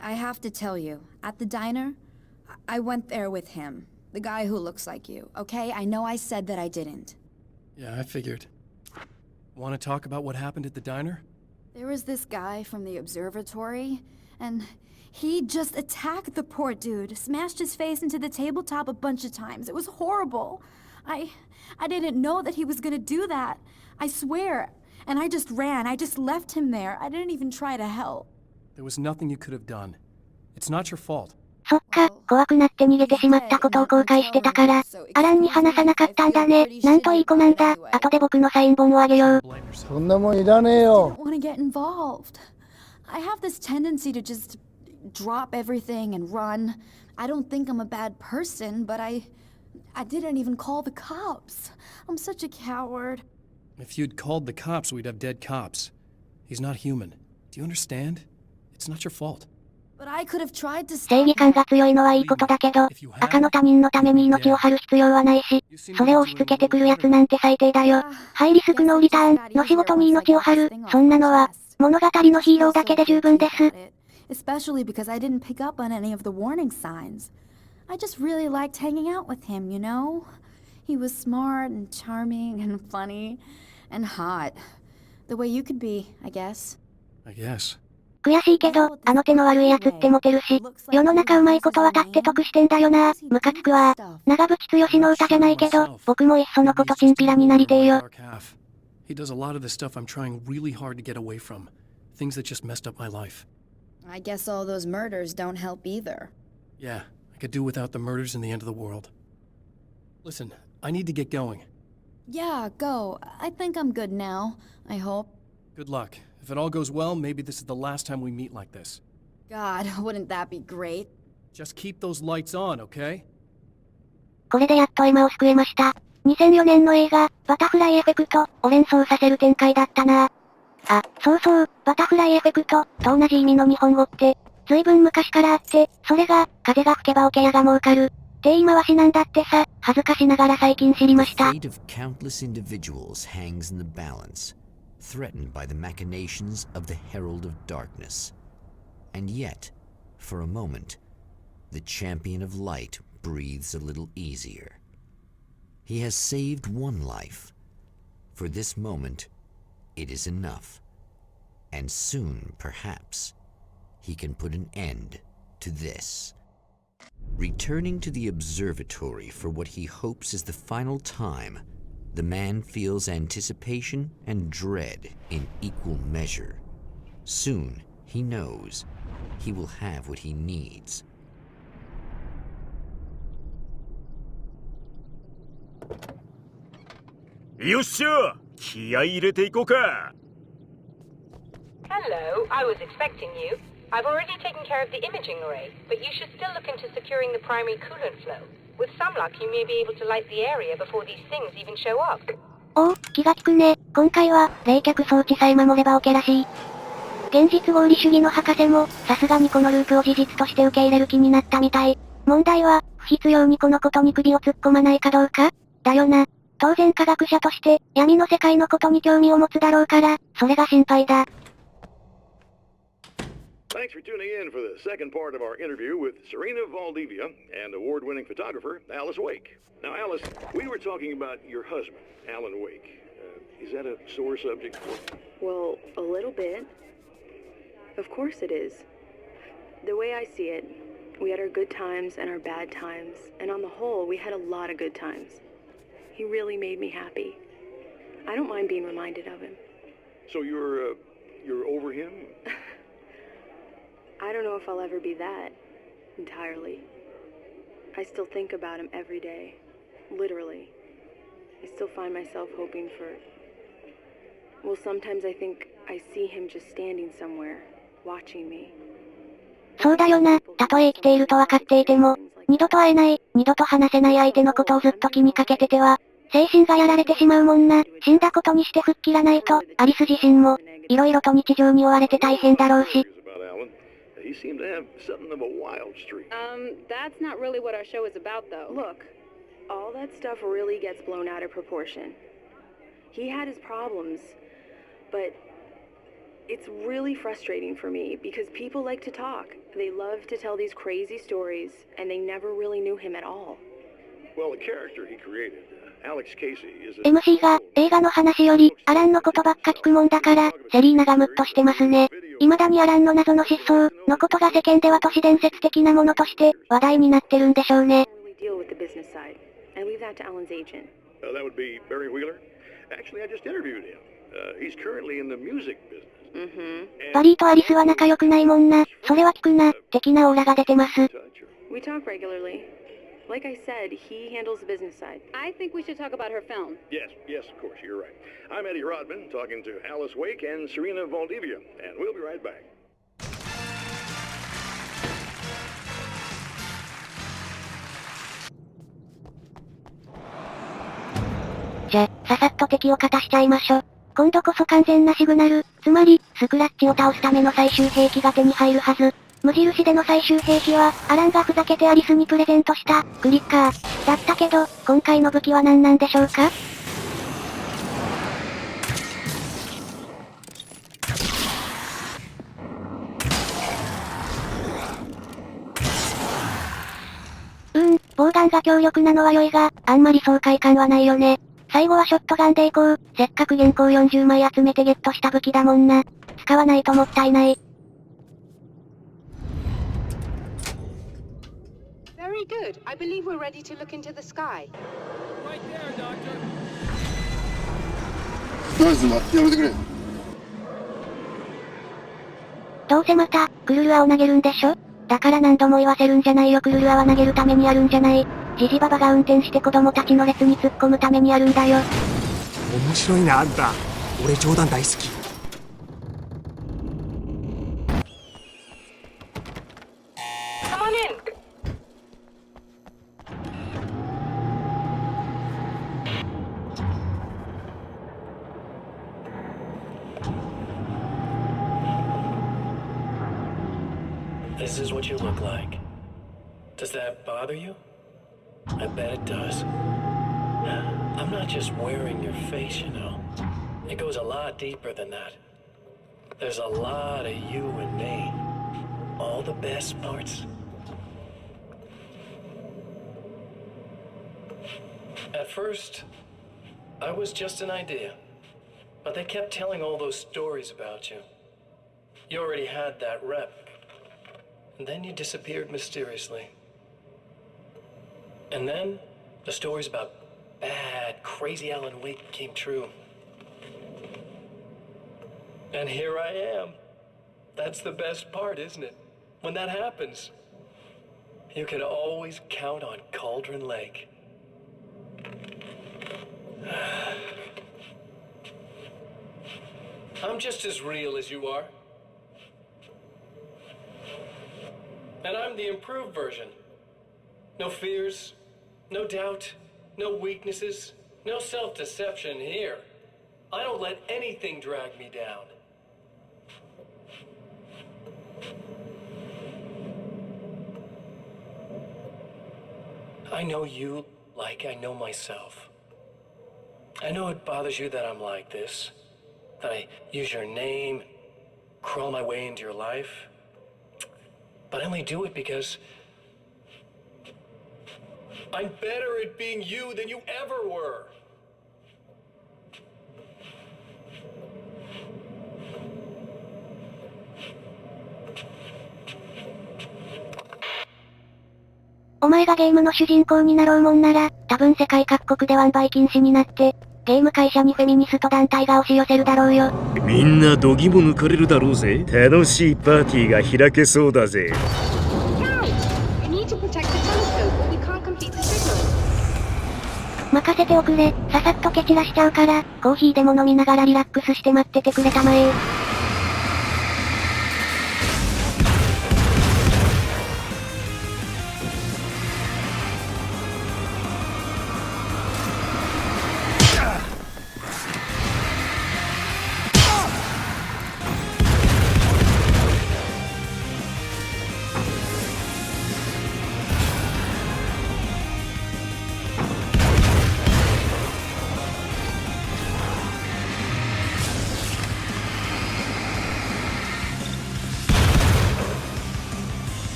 I have to tell you, at the diner, I went there with him. The guy who looks like you, okay? I know I said that I didn't. Yeah, I figured. Want to talk about what happened at the diner? There was this guy from the observatory, and he just attacked the poor dude, smashed his face into the tabletop a bunch of times. It was horrible. I didn't know that he was gonna do that. I swear. And I just ran. I just left him there. I didn't even try to help. There was nothing you could have done. It's not your fault. そっか、怖くなって逃げてしまったことを後悔してたから、アランに話さなかったんだね。なんといい子なんだ。後で僕のサイン本をあげよう。そんなもんいらねえよ。I don't want to get involved. I have this tendency to just drop everything and run. I don't think I'm a bad person, but I didn't even call the cops. I'm such a coward. If you'd called the cops, we'd have dead cops. He's not human. Do you understand? It's not your fault. But I could have tried to 正 stop 義感 him. が強いのはいいことだけど、赤の他人のために命を張る必要はないし、それを押し付けてくるやつなんて最低だよ。ハイリスクノーリターンの仕事に命を張る、そんなのは、物語のヒーローだけで十分です。Especially because I didn't pick up on any of the warning signs. I just really liked hanging out with him, you know? He was smart and charming and funny and hot. The way you could be, I guess. I guess. 悔しいけど、あの手の悪い奴ってモテるし、世の中うまいこと渡って得してんだよな。ムカつくわ。長渕剛の歌じゃないけど、僕もいっそのことチンピラになりてえよ。He does a lot of the stuff I'm trying really hard to get away from. Things that just messed up my life. I guess all those murders don't help either. Yeah, I could do without the murders and the end of the world. Listen, I need to get going. Yeah, go. I think I'm good now. I hope. Good luck. If it all goes well, maybe this is the last time we meet like this. God, wouldn't that be great? Just keep those lights on, okay? これでやっとエマを救えました。2004年の映画、バタフライエフェクトを連想させる展開だったな。あ、そうそう、バタフライエフェクトと同じ意味の日本語って、ずいぶん昔からあって、それが、風が吹けば桶屋が儲かる。って言い回しなんだってさ、恥ずかしながら最近知りました。The fate of countless individuals hangs in the balance, threatened by the machinations of the Herald of Darkness. And yet, for a moment, the champion of light breathes a little easier. He has saved one life. For this moment, it is enough. And soon, perhaps, he can put an end to this. Returning to the observatory for what he hopes is the final time, the man feels anticipation and dread in equal measure. Soon, he knows, he will have what he needs. Yosha! 気合い入れていこうか! Hello, I was expecting you. I've already taken care of the imaging array, but you should still look into securing the primary coolant flow. With some luck, you may be able to light the area before these things even show up. おお、気が利くね。今回は、冷却装置さえ守れば OK らしい。現実合理主義の博士も、さすがにこのループを事実として受け入れる気になったみたい。問題は、不必要にこのことに首を突っ込まないかどうかだよな。当然科学者として、闇の世界のことに興味を持つだろうから、それが心配だ。Thanks for tuning in for the second part of our interview with Serena Valdivia and award-winning photographer Alice Wake. Now, Alice, we were talking about your husband, Alan Wake. Is that a sore subject for you? Well, a little bit. Of course it is. The way I see it, we had our good times and our bad times, and on the whole, we had a lot of good times. He really made me happy. I don't mind being reminded of him. So you're over him? I don't know if I'll ever be that, entirely. I still think about him every day, literally. I still find myself hoping for... Well, sometimes I think I see him just standing somewhere, watching me. そうだよな、たとえ生きていると分かっていても、二度と会えない、二度と話せない相手のことをずっと気にかけてては、精神がやられてしまうもんな。死んだことにして吹っ切らないと、アリス自身も、いろいろと日常に追われて大変だろうし。He seemed to have something of a wild streak. That's not really what our show is about, though. Look, all that stuff really gets blown out of proportion. He had his problems, but It's really frustrating for me because people like to talk. They love to tell these crazy stories, and they never really knew him at all. Well, the character he created, Alex Casey, is a... MC が、映画の話より、アランのことばっか聞くもんだから、セリーナがムッとしてますね。未だにアランの謎の失踪のことが世間では都市伝説的なものとして、話題になってるんでしょうね。Deal with the business side. I leave that to Alan's agent. that would be Barry Wheeler. Actually, I just interviewed him. He's currently in the music business. バリーとアリスは仲良くないもんな。それは聞くな、的なオーラが出てます。We talk regularly. Like I said, he handles the business side. I think we should talk about her film. Yes, of course, you're right. I'm Eddie Rodman, talking to Alice Wake and Serena Valdivia, and we'll be right back. じゃ、ささっと敵を勝たしちゃいましょ。今度こそ完全なシグナル、つまり、スクラッチを倒すための最終兵器が手に入るはず。無印での最終兵器は、アランがふざけてアリスにプレゼントした、クリッカー。だったけど、今回の武器は何なんでしょうか？ボウガンが強力なのは良いが、あんまり爽快感はないよね。最後はショットガンでいこう。せっかく原稿40枚集めてゲットした武器だもんな。使わないともったいない。Very good. I believe we're ready to look into the sky. Right there, Doctor. ナイスマ、やめてくれ。どうせまた、クルルアを投げるんでしょ？だから何度も言わせるんじゃないよ。クルルアは投げるためにあるんじゃない。ジジババが運転して子供たちの列に突っ込むためにあるんだよ。面白いなあんた。俺冗談大好き。Come on in. This is what you look like. Does that bother you? I bet it does. I'm not just wearing your face, you know. It goes a lot deeper than that. There's a lot of you and me. All the best parts. At first, I was just an idea. But they kept telling all those stories about you. You already had that rep. And then you disappeared mysteriously. And then, the stories about bad, crazy Alan Wake came true. And here I am. That's the best part, isn't it? When that happens, you can always count on Cauldron Lake. I'm just as real as you are. And I'm the improved version. No fears, no doubt, no weaknesses, no self-deception here. I don't let anything drag me down. I know you like I know myself. I know it bothers you that I'm like this, that I use your name, crawl my way into your life. But I only do it because I'm better at being you than you ever were. お前がゲームの主人公になろうもんなら、多分世界各国でワンバイ禁止になって、ゲーム会社にフェミニスト団体が押し寄せるだろうよ。みんな度肝抜かれるだろうぜ。楽しいパーティーが開けそうだぜ。任せておくれ、ささっと蹴散らしちゃうから、コーヒーでも飲みながらリラックスして待っててくれたまえ。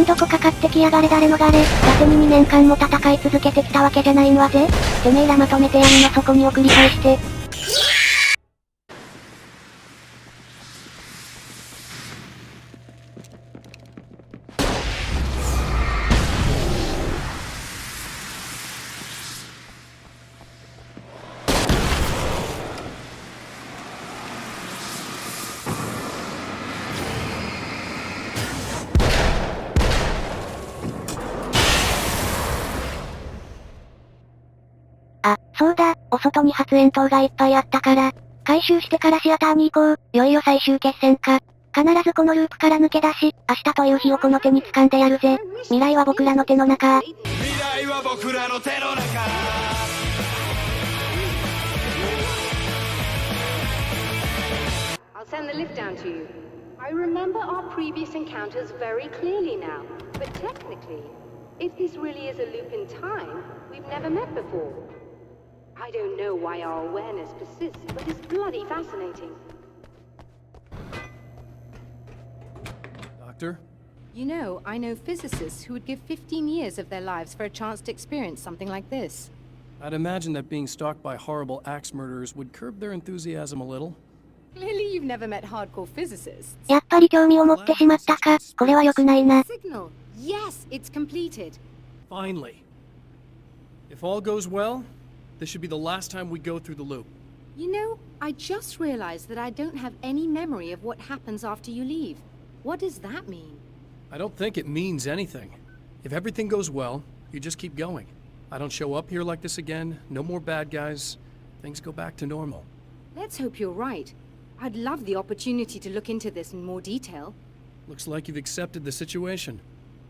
んどこかかってきやがれ誰逃れ。だてに2年間も戦い続けてきたわけじゃないんわぜ。てめえらまとめて闇の底に送り返して。あ、そうだ、お外に発煙筒がいっぱいあったから、回収してからシアターに行こう。いよいよ最終決戦か。必ずこのループから抜け出し、明日という日をこの手に掴んでやるぜ。未来は僕らの手の中。未来は僕らの手の中。I'll send the lift down to you. I remember our previous encounters very clearly now. But technically, if this really is a loop in time, we've never met before. I don't know why our awareness persists, but it's bloody fascinating. Doctor? You know, I know physicists who would give 15 years of their lives for a chance to experience something like this. I'd imagine that being stalked by horrible axe murderers would curb their enthusiasm a little. Clearly you've never met hardcore physicists. やっぱり興味を持ってしまったか。これは良くないな。 Signal. Yes, it's completed. Finally. If all goes well, this should be the last time we go through the loop. You know, I just realized that I don't have any memory of what happens after you leave. What does that mean? I don't think it means anything. If everything goes well, you just keep going. I don't show up here like this again, no more bad guys. Things go back to normal. Let's hope you're right. I'd love the opportunity to look into this in more detail. Looks like you've accepted the situation.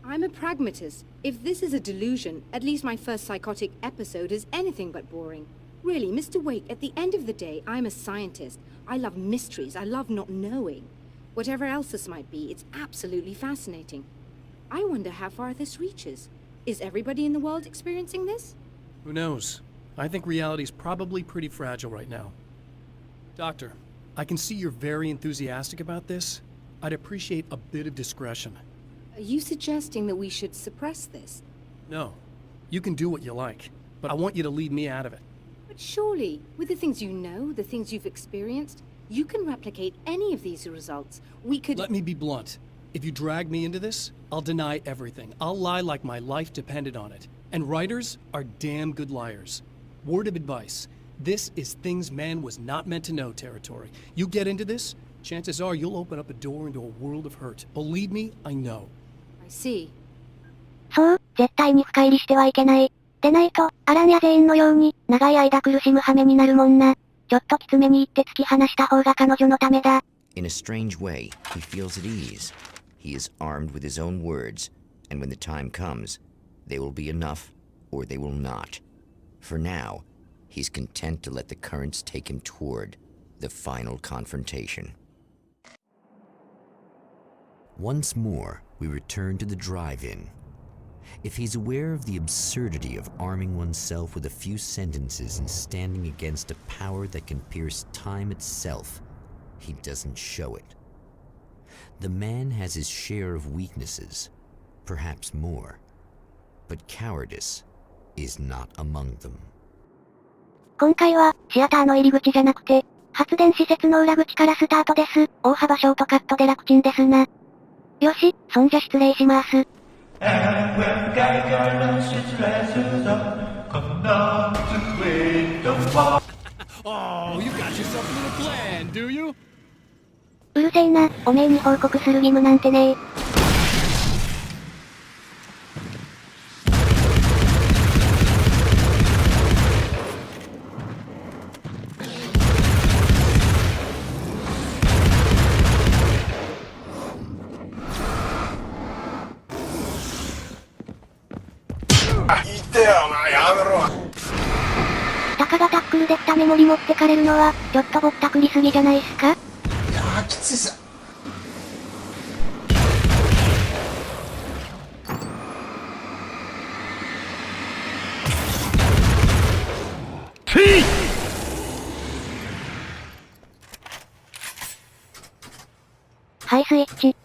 I'm a pragmatist. If this is a delusion, at least my first psychotic episode is anything but boring. Really, Mr. Wake, at the end of the day, I'm a scientist. I love mysteries. I love not knowing. Whatever else this might be, it's absolutely fascinating. I wonder how far this reaches. Is everybody in the world experiencing this? Who knows? I think reality's probably pretty fragile right now. Doctor, I can see you're very enthusiastic about this. I'd appreciate a bit of discretion. Are you suggesting that we should suppress this? No. You can do what you like, but I want you to leave me out of it. But surely, with the things you know, the things you've experienced, you can replicate any of these results. We could— Let me be blunt. If you drag me into this, I'll deny everything. I'll lie like my life depended on it. And writers are damn good liars. Word of advice. This is things man was not meant to know territory. You get into this, chances are you'll open up a door into a world of hurt. Believe me, I know. I see. そう、絶対に深入りしてはいけない。でないと、アランや全員のように、長い間苦しむ羽目になるもんな。ちょっときつめに言って突き放した方が彼女のためだ。In a strange way, he feels at ease. He is armed with his own words, and when the time comes, they will be enough, or they will not. For now, he's content to let the currents take him toward the final confrontation. Once more, we return to the drive-in. If he's aware of the absurdity of arming oneself with a few sentences and standing against a power that can pierce time itself, he doesn't show it. The man has his share of weaknesses, perhaps more, but cowardice is not among them. 今回は、シアターの入り口じゃなくて、発電施設の裏口からスタートです。大幅ショートカットで楽ちんですな。よし、そんじゃ失礼します。Oh, you got yourself a little plan, do you? うるせえな、おめえに報告する義務なんてねえ。たかがタックルで2メモリ持ってかれるのは、ちょっとぼったくりすぎじゃないっすか？いやー、きついさ。はい、スイッチ。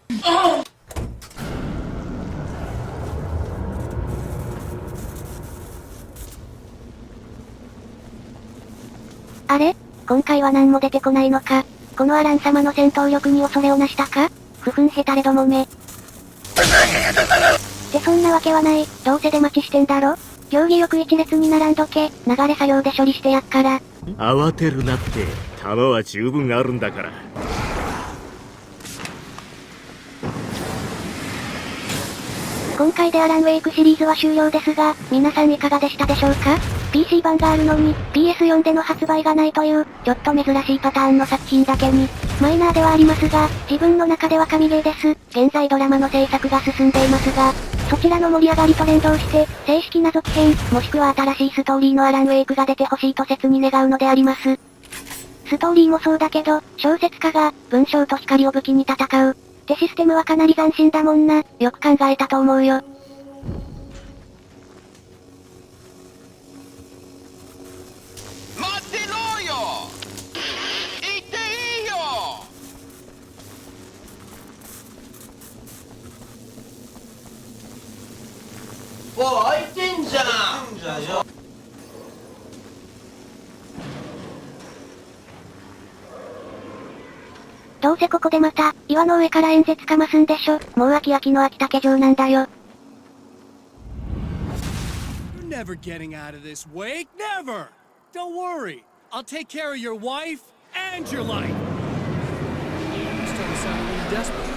あれ？今回は何も出てこないのか。このアラン様の戦闘力に恐れをなしたか？ふふんへたれどもめ。ってそんなわけはない。どうせ出待ちしてんだろ？行儀よく一列に並んどけ。流れ作業で処理してやっから。慌てるなって。弾は十分あるんだから。今回でアランウェイクシリーズは終了ですが、皆さんいかがでしたでしょうか？ PC 版があるのに、PS4 での発売がないという、ちょっと珍しいパターンの作品だけに、マイナーではありますが、自分の中では神ゲーです。現在ドラマの制作が進んでいますが、そちらの盛り上がりと連動して、正式な続編、もしくは新しいストーリーのアランウェイクが出てほしいと切に願うのであります。ストーリーもそうだけど、小説家が、文章と光を武器に戦う。ってシステムはかなり斬新だもんな。よく考えたと思うよ。待ってろよ！行っていいよ！おい、開いてんじゃん！どうせここでまた、岩の上から演説かますんでしょ。もう秋の秋竹城なんだよ。You're never getting out of this, Wake. Never! Don't worry. I'll take care of your wife and your life. You're starting to sound a little desperate.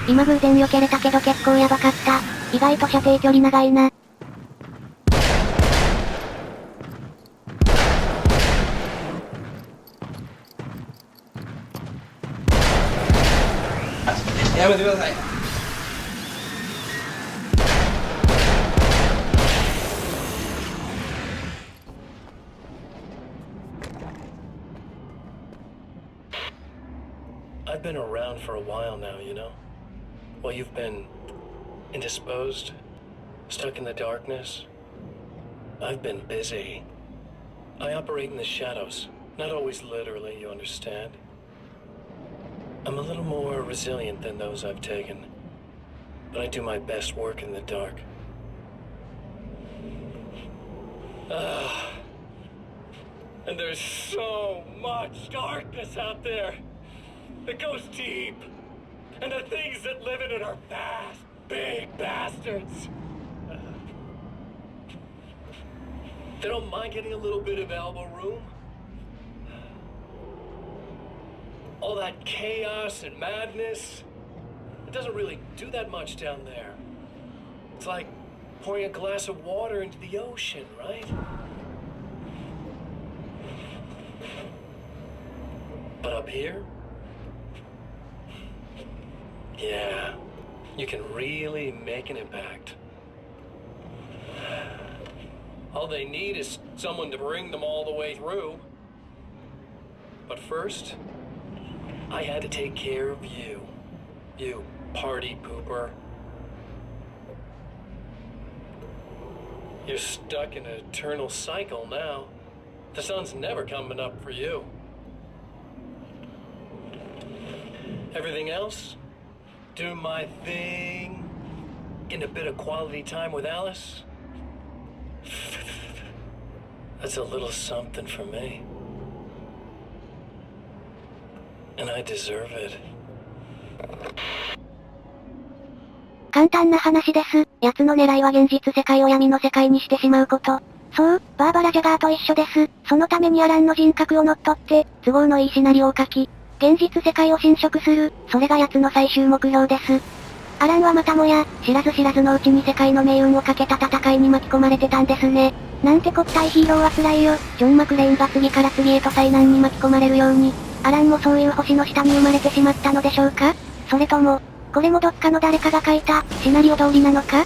今偶然避けれたけど結構やばかった。意外と射程距離長いな。やめてください。I've been around for a while now, you know? While you've been indisposed, stuck in the darkness, I've been busy. I operate in the shadows, not always literally, you understand? I'm a little more resilient than those I've taken, but I do my best work in the dark. And there's so much darkness out there. It goes deep. And the things that live in it are vast, big bastards. They don't mind getting a little bit of elbow room. All that chaos and madness, it doesn't really do that much down there. It's like pouring a glass of water into the ocean, right? But up here, yeah, you can really make an impact. All they need is someone to bring them all the way through. But first, I had to take care of you. You party pooper. You're stuck in an eternal cycle now. The sun's never coming up for you. Everything else? Do my thing, get a bit of quality time with Alice. That's a little something for me. And I deserve it. 簡単な話です。奴の狙いは現実世界を闇の世界にしてしまうこと。そう、バーバラ・ジャガーと一緒です。そのためにアランの人格を乗っ取って、都合のいいシナリオを書き、現実世界を侵食する、それが奴の最終目標です。アランはまたもや、知らず知らずのうちに世界の命運をかけた戦いに巻き込まれてたんですね。なんてこったいヒーローは辛いよ。ジョン・マクレインが次から次へと災難に巻き込まれるように、アランもそういう星の下に生まれてしまったのでしょうか？それとも、これもどっかの誰かが書いた、シナリオ通りなのか？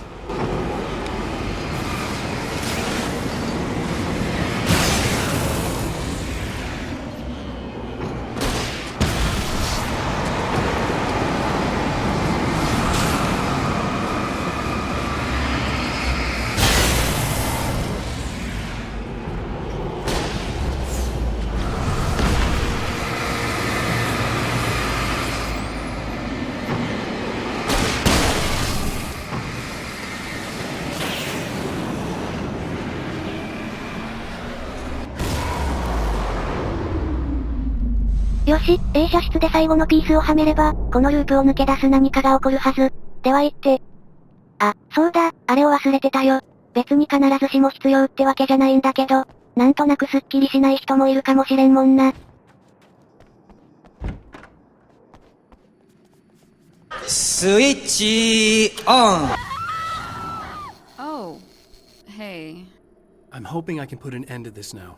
し、映写室で最後のピースをはめれば、このループを抜け出す何かが起こるはず。では言って。あ、そうだ、あれを忘れてたよ。別に必ずしも必要ってわけじゃないんだけど、なんとなくスッキリしない人もいるかもしれんもんな。スイッチオン。 Oh, hey. I'm hoping I can put an end to this now.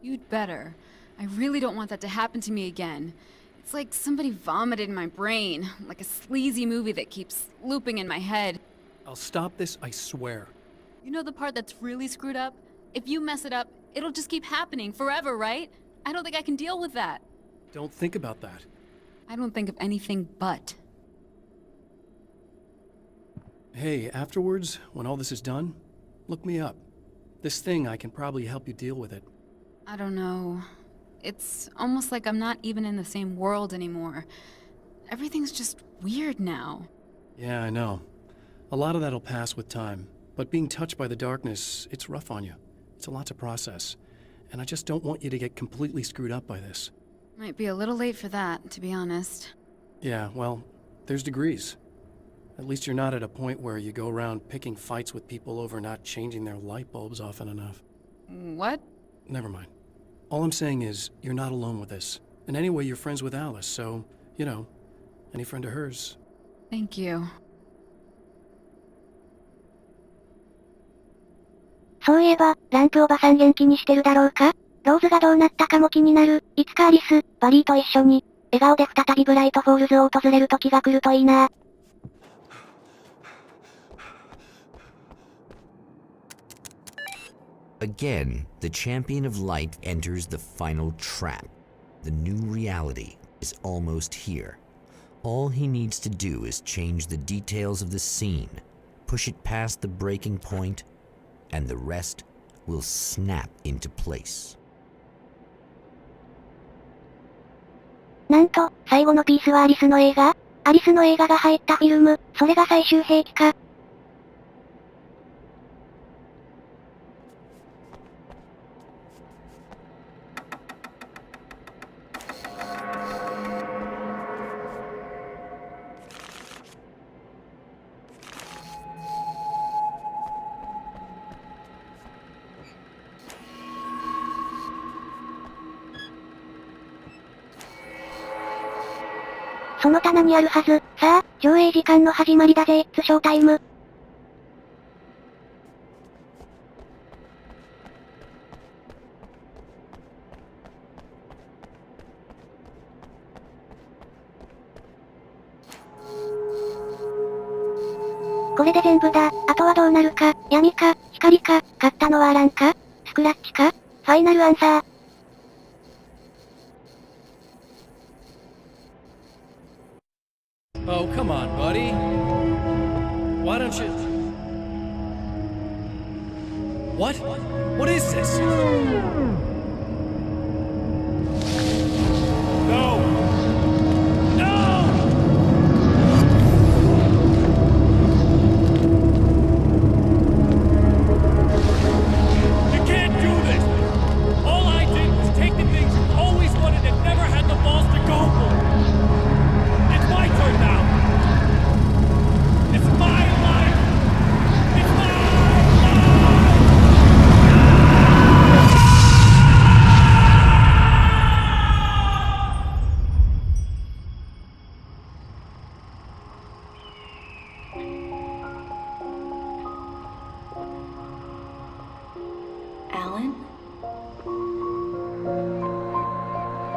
You'd better. I really don't want that to happen to me again. It's like somebody vomited in my brain, like a sleazy movie that keeps looping in my head. I'll stop this, I swear. You know the part that's really screwed up? If you mess it up, it'll just keep happening forever, right? I don't think I can deal with that. Don't think about that. I don't think of anything but. Hey, afterwards, when all this is done, look me up. This thing, I can probably help you deal with it. I don't know. It's almost like I'm not even in the same world anymore. Everything's just weird now. Yeah, I know. A lot of that'll pass with time. But being touched by the darkness, it's rough on you. It's a lot to process. And I just don't want you to get completely screwed up by this. Might be a little late for that, to be honest. Yeah, well, there's degrees. At least you're not at a point where you go around picking fights with people over not changing their light bulbs often enough. What? Never mind. All I'm saying is, you're not alone with this. And anyway, you're friends with Alice, so, you know, any friend of hers. Thank you. そういえば、ランプおばさん元気にしてるだろうか？ローズがどうなったかも気になる。いつかアリス、バリーと一緒に、笑顔で再びブライトフォールズを訪れる時が来るといいな。Again, the champion of light enters the final trap. The new reality is almost here. All he needs to do is change the details of the scene, push it past the breaking point, and the rest will snap into place. なんと、最後のピースはアリスの映画？アリスの映画が入ったフィルム、それが最終兵器か。その棚にあるはず。さあ、上映時間の始まりだぜ、イッツショータイム。これで全部だ。あとはどうなるか、闇か、光か、勝ったのはアランか、スクラッチか、ファイナルアンサー。Oh, come on, buddy. Why don't you... What? What is this? No! No! You can't do this! All I did was take the things you always wanted and never had the balls to go for! It's my turn now! It's my life! It's my life! Alan?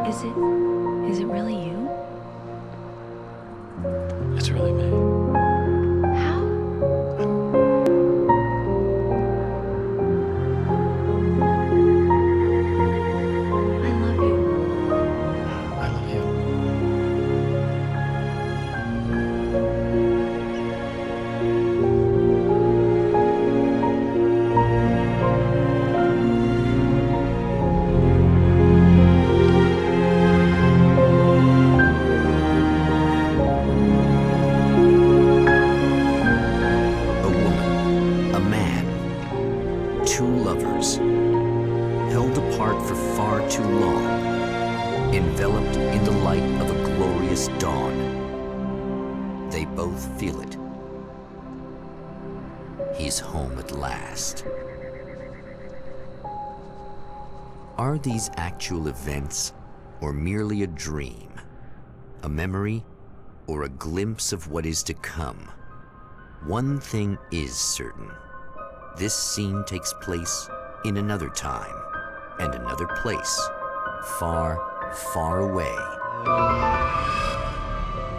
Is it really you? It's really me. How? I love you. I love you. both feel it. He's home at last. Are these actual events, or merely a dream? A memory, or a glimpse of what is to come? One thing is certain. This scene takes place in another time and another place, far, far away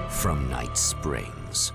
from Night Springs.